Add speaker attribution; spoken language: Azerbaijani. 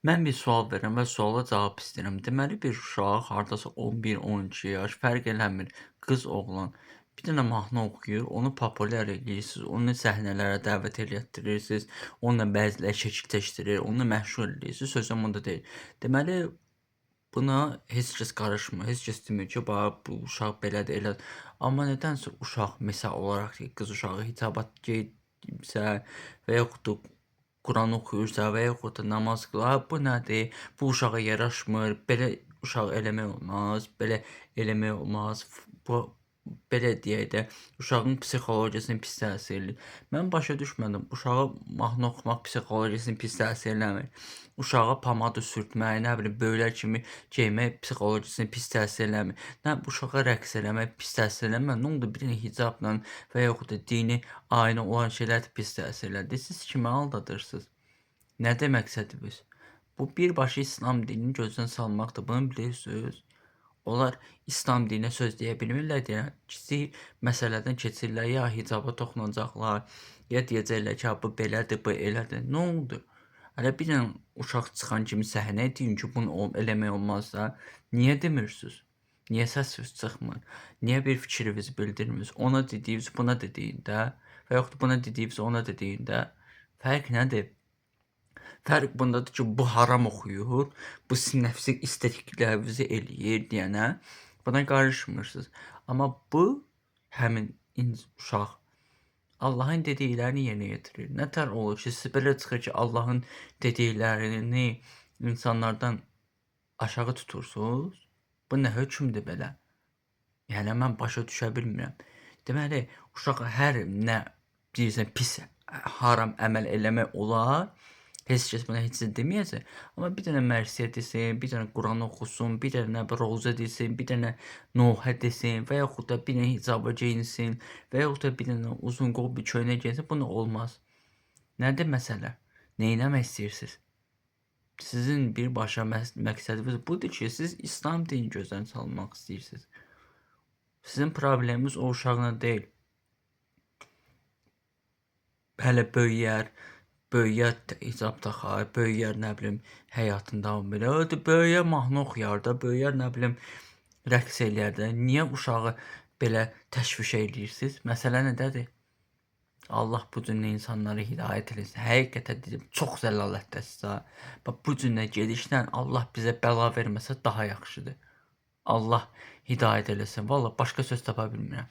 Speaker 1: Mən bir sual verirəm və suala cavab istəyirəm. Deməli bir uşaq hardasa 11-12 yaş fərq eləmir, qız, oğlan bir dənə mahnı oxuyur, onu populyar eləyirsiniz, onu səhnələrə dəvət elətdirirsiniz, onunla bəziləri şəkil çəkdirir, onu məşhur eləyirsiniz, sözüm onda deyil. Deməli buna heç kəs qarışmır, heç kəs demir ki, bax bu uşaq belədir, elədir. Amma nədənsə uşaq misal olaraq ki, qız uşağı hicabat geyinsə və yaxud da Quran oxuyursa və yaxud da namaz qılar, bu nədir? Bu uşağa yaraşmır, belə uşaq eləmək olmaz, belə eləmək olmaz. Bu belə deyək də, uşağın psixologiyasını pis təsir eləyir. Mən başa düşmədim, uşağa mahnı oxumaq psixologiyasını pis təsir eləmir. Uşağa pomada sürtmək, nə bilim, böyüklər kimi geymək psixologiyasını pis təsir eləmir. Nə uşağa rəqs eləmək pis təsir eləmir. Nə oldu bir dənə hicabla və yaxud da dini ayinə olan şeylər də pis təsir elədi. Siz kimi aldadırsınız? Nədir məqsədiniz? Bu birbaşa İslam dinini gözdən salmaqdır. Bunu bilirsiniz? Onlar İslam dininə söz deyə bilmirlər deyə kiçik məsələdən keçirlər, ya hicaba toxunacaqlar, ya deyəcəklər ki, bu belədir, bu elədir. Nə oldu? Hələ bir dənə uşaq çıxan kimi səhnəyə deyin ki, bunu eləmək olmaz da. Niyə demirsiniz? Niyə səsiniz çıxmır? Niyə bir fikrinizi bildirmirsiniz? Ona dediyiniz buna dediyində və yaxud buna dediyiniz ona dediyində fərq nədir? Fərq bundadır ki, bu haram oxuyur, bu sizin nəfsi istədiklərinizi eləyir deyənə buna qarışmırsınız. Amma bu həmin uşaq Allahın dediklərini yerinə yetirir. Nətər olur ki, siz belə çıxır ki, Allahın dediklərini insanlardan aşağı tutursunuz? Bu nə hökmdür belə? Yəni mən başa düşə bilmirəm. Deməli, uşaq hər nə deyirsən pis, haram əməl eləmək olar. Heç kəs buna heç nə deməyəcək. Amma bir dənə mərsiyə desin, bir dənə Quran oxusun, bir dənə rozə desin, bir dənə Nuhə desin və yaxud da bir dənə hicaba geyinsin və yaxud da bir dənə uzun qol bir köynək geyinsin, bu olmaz. Nədir məsələ? Neynəmək istəyirsiniz? Sizin birbaşa məqsədiniz budur ki, siz İslam dinini gözdən salmaq istəyirsiniz. Sizin probleminiz o uşaqla deyil. Hələ böyüyər hicab taxar, böyüyər nə bilim həyatını davam edər. Böyüyər mahnı oxuyar da, böyüyər nə bilim rəqs eləyər də. Niyə uşağı belə təşviş eləyirsiniz? Məsələ nədədir? Allah bu cür insanları hidayət eləsin. Həqiqətən deyirəm, çox zəlalətdəsiz ha. Bax bu cür gedişlə Allah bizə bəla verməsə daha yaxşıdır. Allah hidayət eləsin. Vallahi başqa söz tapa bilmirəm.